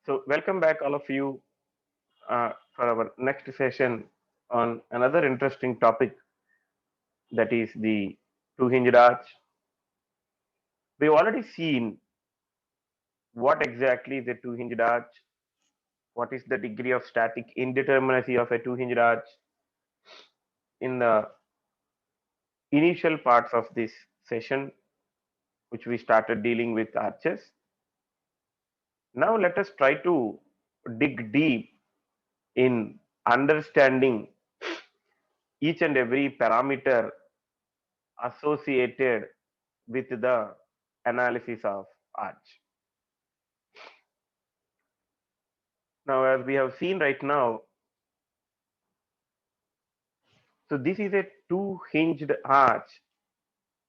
So, welcome back, all of you, for our next session on another interesting topic, that is the two hinged arch. We've already seen what exactly is a two hinged arch, what is the degree of static indeterminacy of a two hinged arch in the initial parts of this session, which we started dealing with arches. Now, let us try to dig deep in understanding each and every parameter associated with the analysis of arch. Now, as we have seen right now, so this is a two hinged arch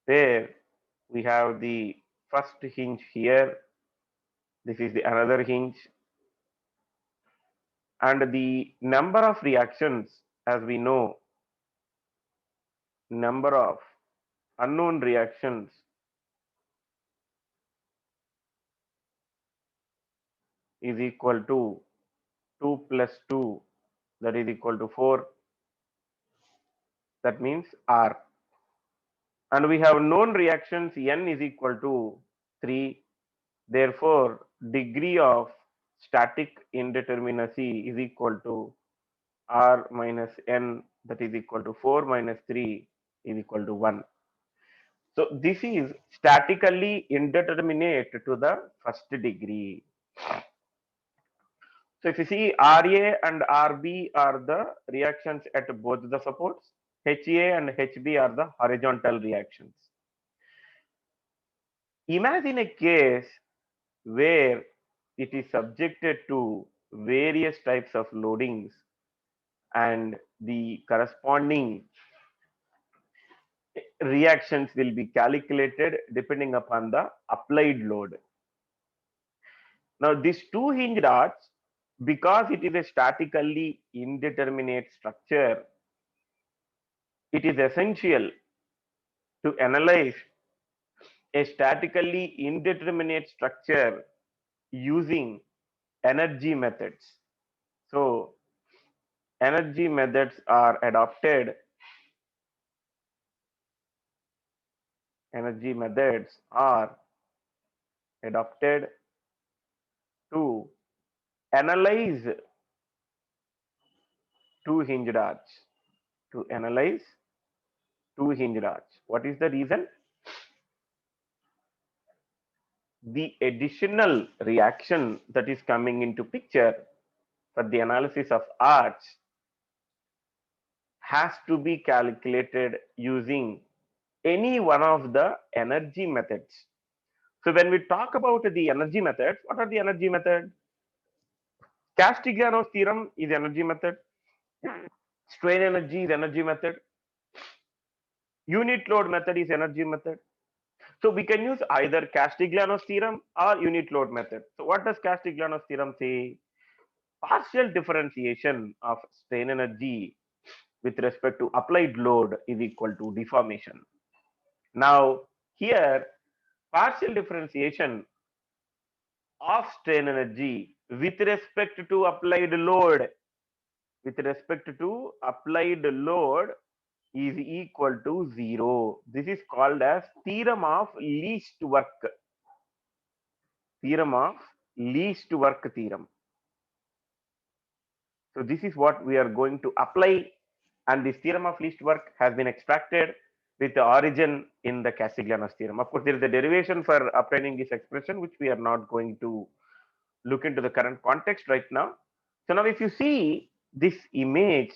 where we have the first hinge here, this is the another hinge, and the number of reactions, as we know, number of unknown reactions is equal to 2 plus 2, that is equal to 4, that means R. And we have known reactions n is equal to 3. Therefore, degree of static indeterminacy is equal to R minus n, that is equal to 4 minus 3 is equal to 1. So this is statically indeterminate to the first degree. So if you see, RA and RB are the reactions at both the supports, HA and HB are the horizontal reactions. Imagine a case where it is subjected to various types of loadings and the corresponding reactions will be calculated depending upon the applied load. Now, this two hinged arch, because it is a statically indeterminate structure, it is essential to analyze a statically indeterminate structure using energy methods. So, energy methods are adopted. Energy methods are adopted to analyze two hinged arch. To analyze two hinged arch. What is the reason? The additional reaction that is coming into picture for the analysis of arch has to be calculated using any one of the energy methods. So when we talk about the energy methods, what are the energy methods? Castigliano's theorem is energy method. Strain energy is energy method. Unit load method is energy method. So we can use either Castigliano's theorem or unit load method. So what does Castigliano's theorem say? Partial differentiation of strain energy with respect to applied load is equal to deformation. Now, here, partial differentiation of strain energy with respect to applied load is equal to 0. This is called as theorem of least work. Theorem of least work theorem. So this is what we are going to apply, and this theorem of least work has been extracted with the origin in the Castigliano's theorem. Of course, there is a derivation for obtaining this expression, which we are not going to look into the current context right now. So now if you see this image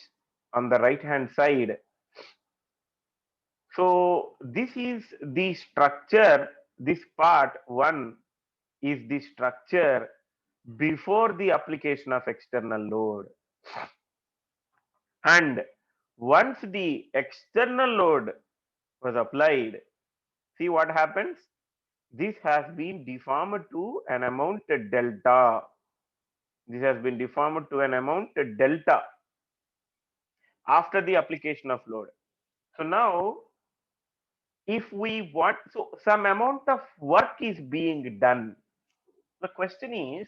on the right hand side, so this is the structure, this part 1 is the structure before the application of external load. And once the external load was applied, see what happens? This has been deformed to an amount delta. This has been deformed to an amount delta after the application of load. So now, if we want, so some amount of work is being done. The question is,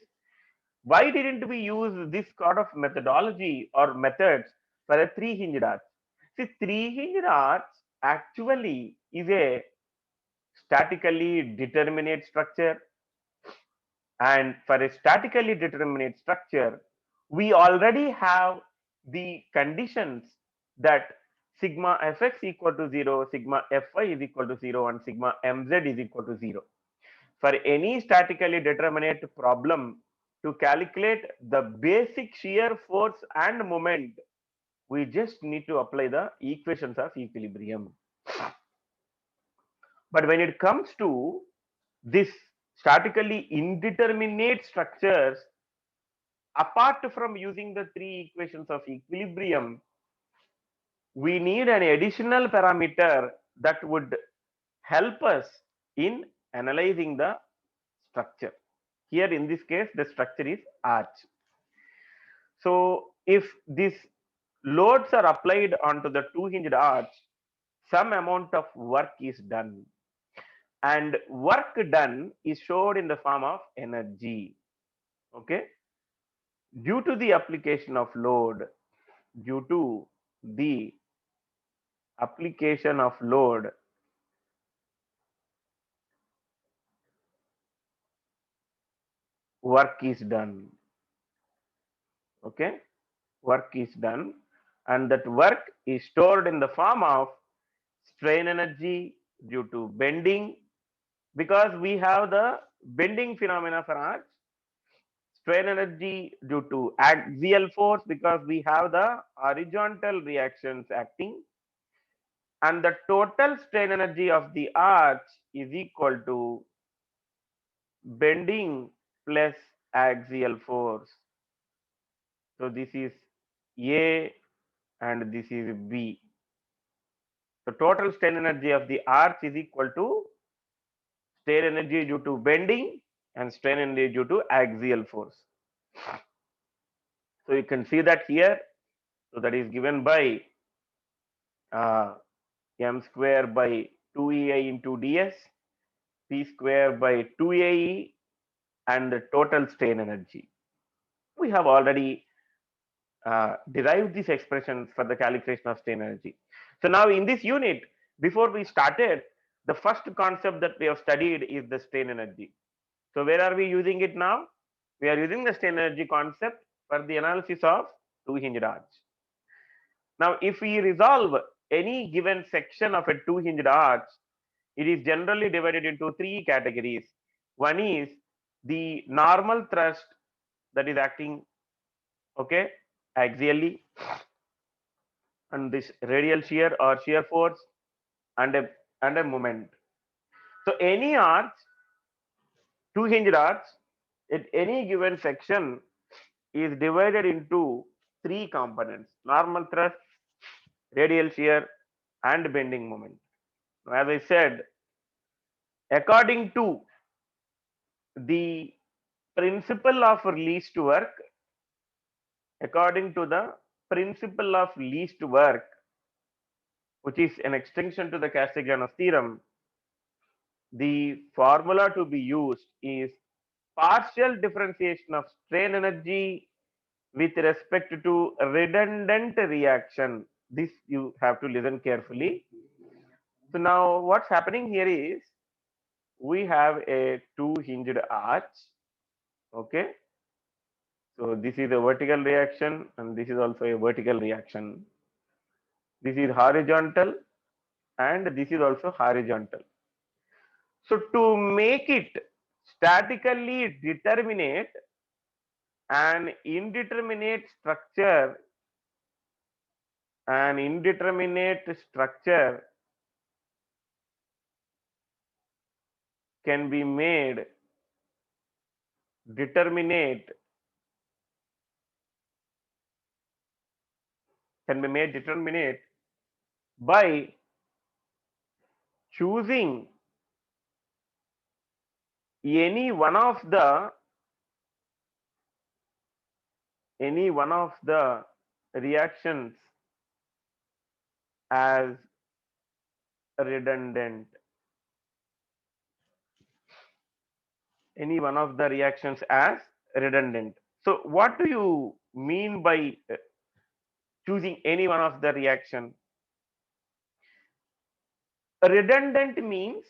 Why didn't we use this sort of methodology or methods for a three-hinged arch? See, three-hinged arch actually is a statically determinate structure, and for a statically determinate structure, we already have the conditions that sigma fx equal to 0, sigma fy is equal to 0, and sigma mz is equal to 0. For any statically determinate problem, to calculate the basic shear force and moment, we just need to apply the equations of equilibrium. But when it comes to this statically indeterminate structures, apart from using the three equations of equilibrium, we need an additional parameter that would help us in analyzing the structure. Here in this case, the structure is arch. So if these loads are applied onto the two-hinged arch, some amount of work is done. And work done is showed in the form of energy. Okay. Due to the application of load, due to the application of load, work is done. Okay. Work is done. And that work is stored in the form of strain energy due to bending, because we have the bending phenomena for arch, strain energy due to axial force because we have the horizontal reactions acting, and the total strain energy of the arch is equal to bending plus axial force. So this is A and this is B. The total strain energy of the arch is equal to strain energy due to bending and strain energy due to axial force. So you can see that here. So that is given by uh, m square by 2ei into ds, p square by 2ae, and the total strain energy. We have already derived these expressions for the calculation of strain energy. So now in this unit, before we started, the first concept that we have studied is the strain energy. So where are we using it now? We are using the strain energy concept for the analysis of two-hinged arch. Now, if we resolve any given section of a two-hinged arch, it is generally divided into three categories. One is the normal thrust that is acting, okay, axially, and this radial shear or shear force, and a moment. So any arch, two-hinged arch, at any given section is divided into three components: normal thrust, radial shear, and bending moment. As I said, according to the principle of least work, according to the principle of least work, which is an extension to the Castigliano's theorem, the formula to be used is partial differentiation of strain energy with respect to redundant reaction. This you have to listen carefully. So now what's happening here is we have a two-hinged arch. Okay. So this is a vertical reaction and this is also a vertical reaction. This is horizontal and this is also horizontal. So to make it statically determinate, an indeterminate structure, an indeterminate structure can be made determinate, can be made determinate by choosing any one of the reactions as redundant. Any one of the reactions as redundant. So what do you mean by choosing any one of the reaction? Redundant means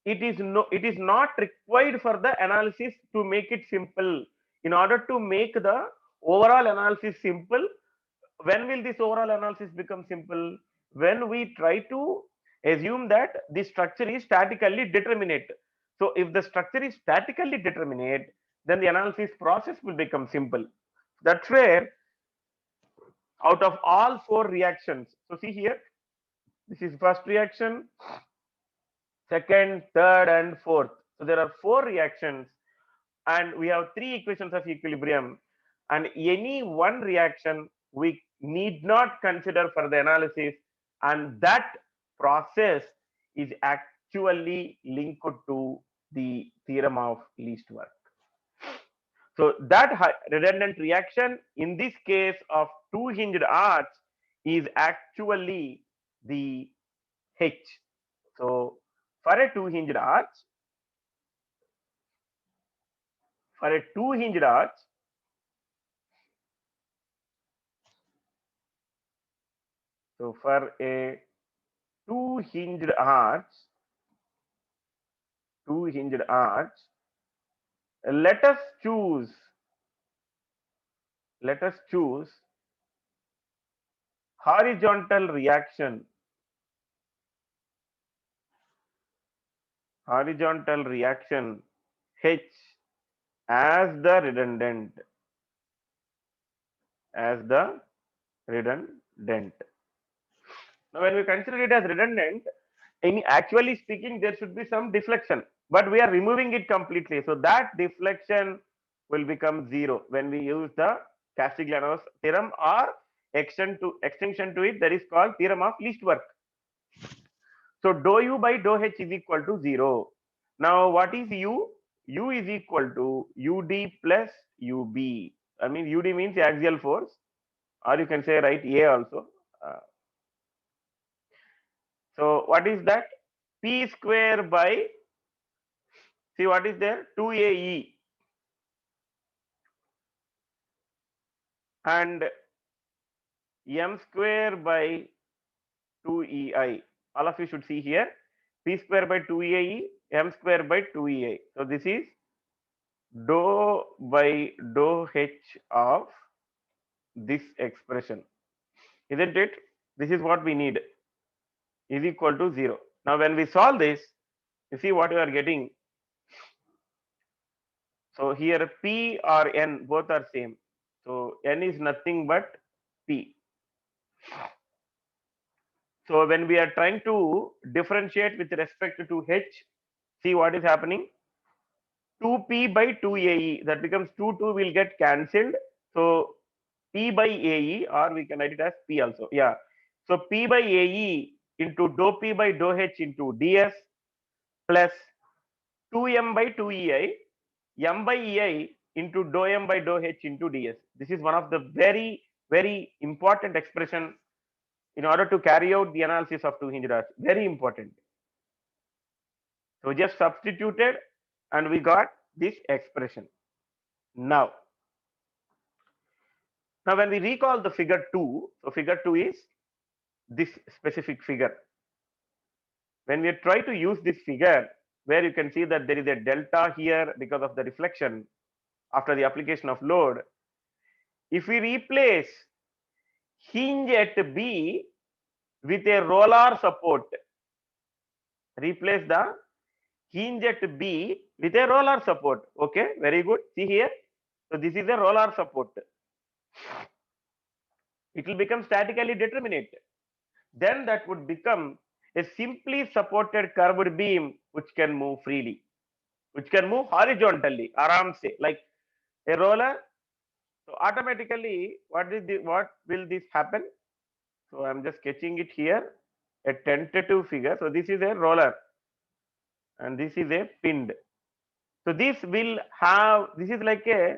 it is not required for the analysis to make it simple. In order to make the overall analysis simple, when will this overall analysis become simple? When we try to assume that the structure is statically determinate. So if the structure is statically determinate, then the analysis process will become simple. That's where out of all four reactions, so see here, this is first reaction, second, third, and fourth. So there are four reactions, and we have three equations of equilibrium. And any one reaction we need not consider for the analysis, and that process is actually linked to the theorem of least work. So that redundant reaction in this case of two hinged arch is actually the H. So for a two hinged arch, for a two hinged arch, so for a two hinged arch, let us choose horizontal reaction H as the redundant, Now when we consider it as redundant, in actually speaking there should be some deflection, but we are removing it completely, so that deflection will become zero when we use the Castigliano's theorem, or extension to it, that is called theorem of least work. So dou u by dou h is equal to 0. Now what is u? U is equal to ud plus ub. I mean ud means axial force, or you can say right a also. So what is that? P square by, see what is there? 2ae, and m square by 2ei. All of you should see here. P square by 2ae, m square by 2ei. So this is dou by dou h of this expression, isn't it? This is what we need, is equal to 0. Now when we solve this, you see what we are getting. So here p or n both are same. So n is nothing but p. So when we are trying to differentiate with respect to h, see what is happening. 2p by 2ae, that becomes 2 will get cancelled. So p by ae, or we can write it as p also. Yeah. So p by ae into dou p by dou h into ds plus 2m by 2ei, m by ei into dou m by dou h into ds. This is one of the very, very important expression in order to carry out the analysis of two hinged arch. Very important. So just substituted and we got this expression. Now when we recall the figure 2, so figure 2 is this specific figure. When we try to use this figure, where you can see that there is a delta here because of the reflection after the application of load, if we replace hinge at B with a roller support, replace the hinge at B with a roller support. Okay, very good. See here. So this is a roller support. It will become statically determinate. Then that would become a simply supported curved beam which can move freely, which can move horizontally, aram se, like a roller. So automatically, what will this happen? So I'm just sketching it here, a tentative figure. So this is a roller, and this is a pinned. So this will have, this is like a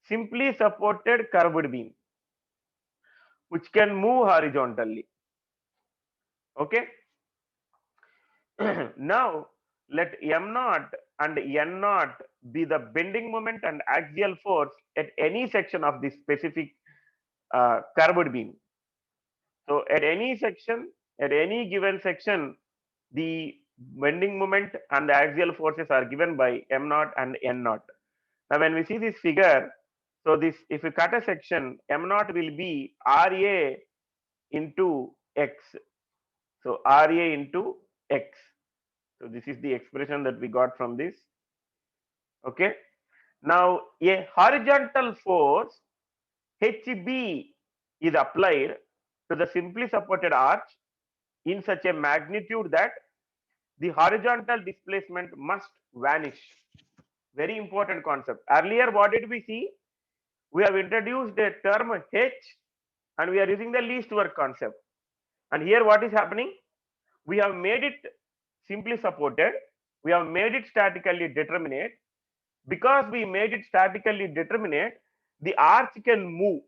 simply supported curved beam, which can move horizontally. Okay. Now let m naught and n naught be the bending moment and axial force at any section of this specific curved beam. So at any section, at any given section, the bending moment and the axial forces are given by m naught and n naught. Now when we see this figure, so this, if we cut a section, m naught will be RA into x. So RA into x. So this is the expression that we got from this. Okay. Now a horizontal force HB is applied to the simply supported arch in such a magnitude that the horizontal displacement must vanish. Very important concept. Earlier, what did we see? We have introduced a term H and we are using the least work concept. And here what is happening? We have made it simply supported. We have made it statically determinate. Because we made it statically determinate, the arch can move.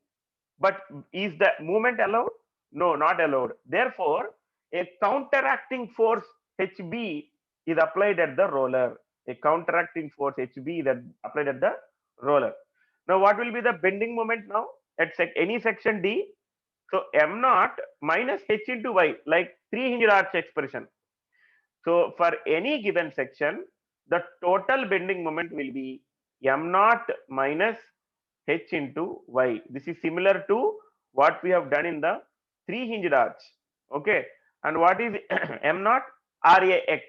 But is the movement allowed? No, not allowed. Therefore, a counteracting force HB is applied at the roller. A counteracting force HB is applied at the roller. Now, what will be the bending moment now at any section D? So, m naught minus h into y, like three-hinged arch expression. So, for any given section, the total bending moment will be m naught minus h into y. This is similar to what we have done in the three-hinged arch. Okay. And what is m naught? RAX.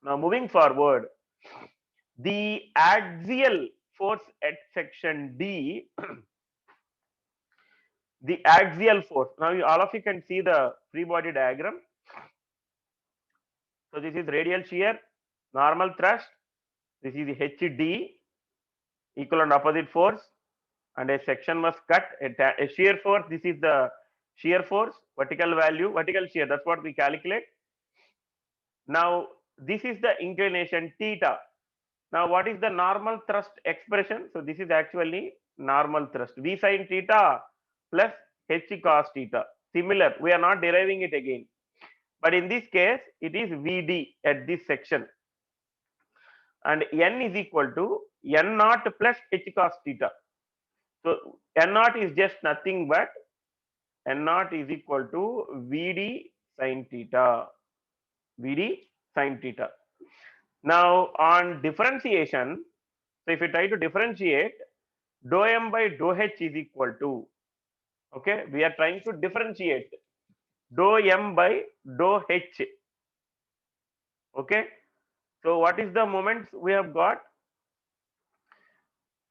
Now, moving forward, the axial force at section D, the axial force. Now, all of you can see the free body diagram. So, this is radial shear, normal thrust. This is the HD, equal and opposite force, and a section was cut. A shear force, this is the shear force, vertical value, vertical shear, that's what we calculate. Now, this is the inclination theta. Now, what is the normal thrust expression? So, this is actually normal thrust, V sin theta plus H cos theta. Similar, we are not deriving it again. But in this case, it is VD at this section. And N is equal to N naught plus H cos theta. So, N naught is just nothing but N naught is equal to VD sin theta. VD sin theta. Now, on differentiation, so if you try to differentiate, dou m by dou h is equal to, okay, we are trying to differentiate dou m by dou h. Okay. So, what is the moments we have got?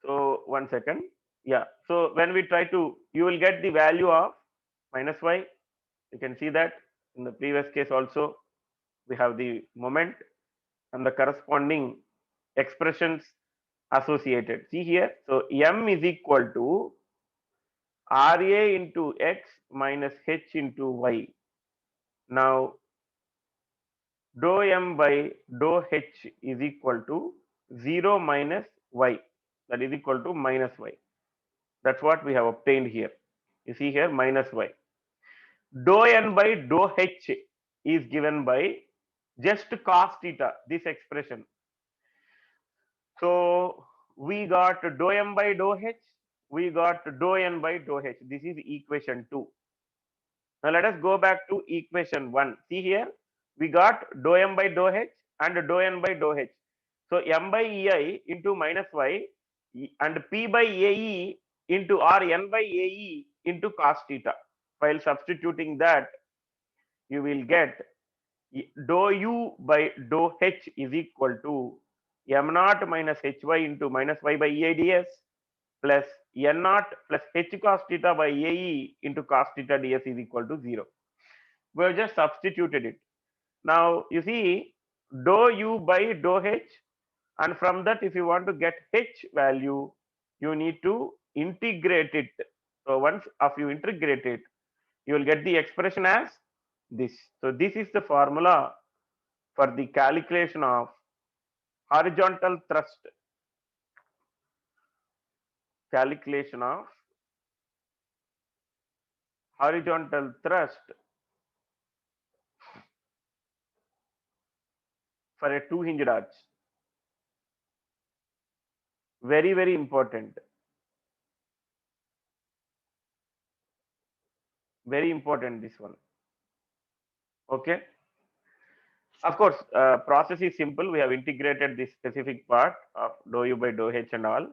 So, one second. Yeah. So, when we try to, you will get the value of minus y. You can see that in the previous case also, we have the moment and the corresponding expressions associated. See here. So, m is equal to RA into x minus h into y. Now, dou m by dou h is equal to 0 minus y, that is equal to minus y. That's what we have obtained here. You see here minus y. Dou n by dou h is given by just cos theta, this expression. So, we got dou m by dou h, we got dou n by dou h. This is equation 2. Now, let us go back to equation 1. See here, we got dou m by dou h and dou n by dou h. So, m by ei into minus y and p by ae into or n by ae into cos theta. While substituting that, you will get dou u by dou h is equal to m naught minus hy into minus y by ei ds plus n naught plus h cos theta by ae into cos theta ds is equal to 0. We have just substituted it. Now, you see dou u by dou h, and from that, if you want to get h value, you need to integrate it. So, once of you integrate it, you will get the expression as this. So, this is the formula for the calculation of horizontal thrust. Calculation of horizontal thrust for a two-hinged arch. Very, very important. Very important, this one. Okay. Of course, process is simple. We have integrated this specific part of dou u by dou h and all.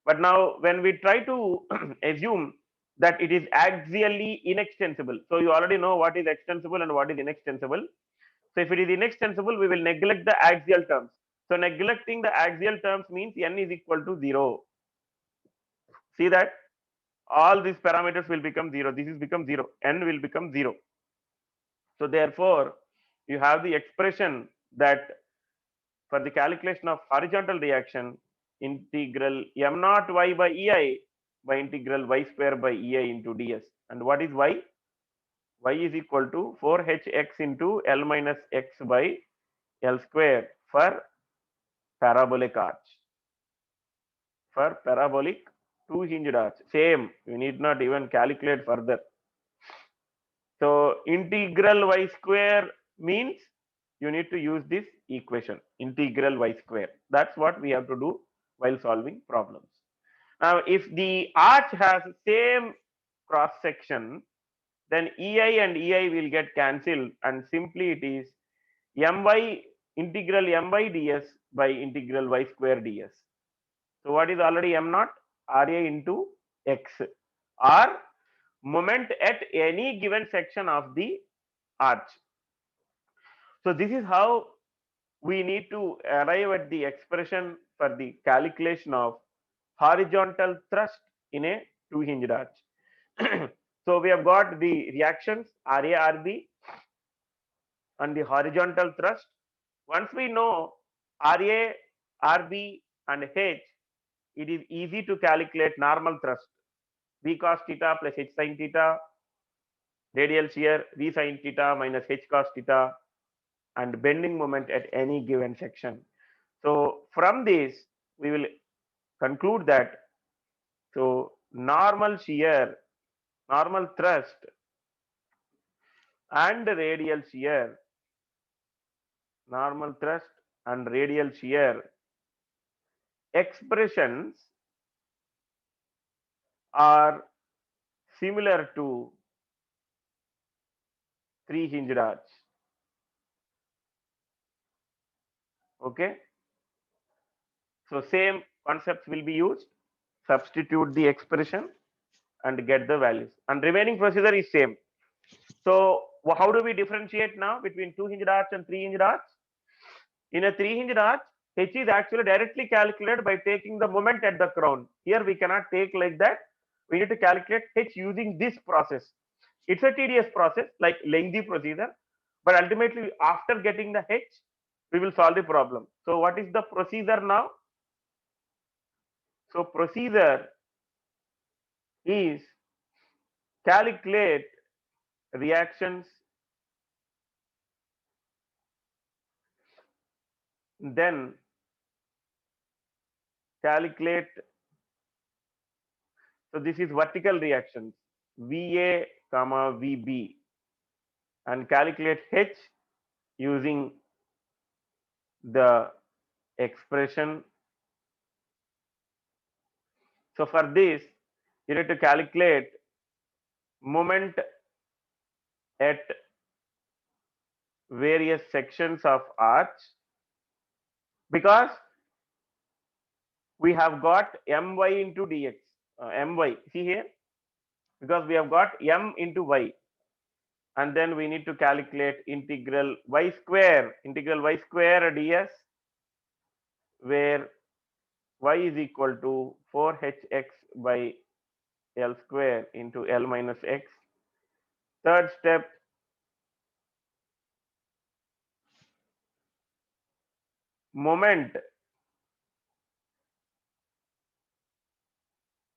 But now when we try to assume that it is axially inextensible, so you already know what is extensible and what is inextensible. So if it is inextensible, we will neglect the axial terms. So neglecting the axial terms means n is equal to 0. See that all these parameters will become 0. This is become 0. N will become 0. So therefore, you have the expression that for the calculation of horizontal reaction, integral m naught y by ei by integral y square by ei into ds. And what is y? Y is equal to 4hx into L minus x by L square for parabolic arch. For parabolic two-hinged arch. Same, you need not even calculate further. So integral y square means you need to use this equation, integral y square. That's what we have to do while solving problems. Now, if the arch has same cross section, then EI and EI will get cancelled, and simply it is my integral my ds by integral y square ds. So what is already m naught? Ra into x, or moment at any given section of the arch. So this is how we need to arrive at the expression for the calculation of horizontal thrust in a two-hinged arch. So we have got the reactions Ra, Rb and the horizontal thrust. Once we know Ra, Rb and H, it is easy to calculate normal thrust. V cos theta plus H sin theta, radial shear V sin theta minus H cos theta, and bending moment at any given section. So from this, we will conclude that so normal shear, normal thrust and radial shear, normal thrust and radial shear expressions are similar to three-hinged arch. Okay. So same concepts will be used. Substitute the expression and get the values. And remaining procedure is same. So how do we differentiate now between two-hinged arch and three-hinged arch? In a three-hinged arch, H is actually directly calculated by taking the moment at the crown. Here we cannot take like that. We need to calculate H using this process. It's a tedious process, like lengthy procedure, but ultimately after getting the H, we will solve the problem. So what is the procedure now? So procedure is calculate reactions, then calculate. So this is vertical reactions, VA comma VB, and calculate H using the expression. So for this, you need to calculate moment at various sections of arch, because we have got my into dx, my, see here, because we have got m into y, and then we need to calculate integral y square ds, where y is equal to 4hx by L square into L minus x. Third step, moment,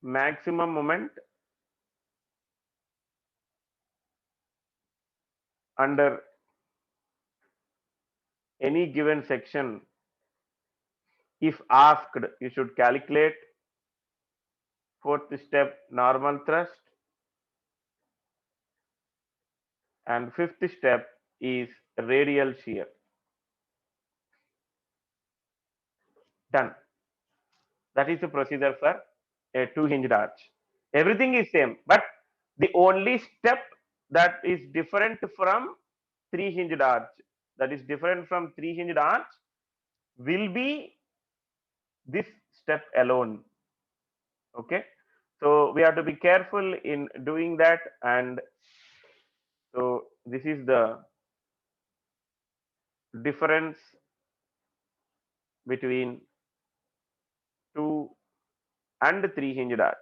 maximum moment under any given section. If asked, you should calculate. Fourth step, normal thrust. And fifth step is radial shear. Done. That is the procedure for a two hinged arch. Everything is same, but the only step that is different from three hinged arch, that is different from three hinged arch, will be this step alone. Okay, so we have to be careful in doing that. And so this is the difference between two and three hinged arch,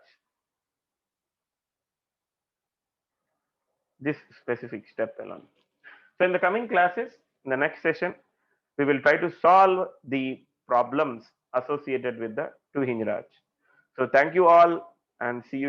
this specific step alone. So in the coming classes, in the next session, we will try to solve the problems associated with the two hinged arch. So thank you all, and see you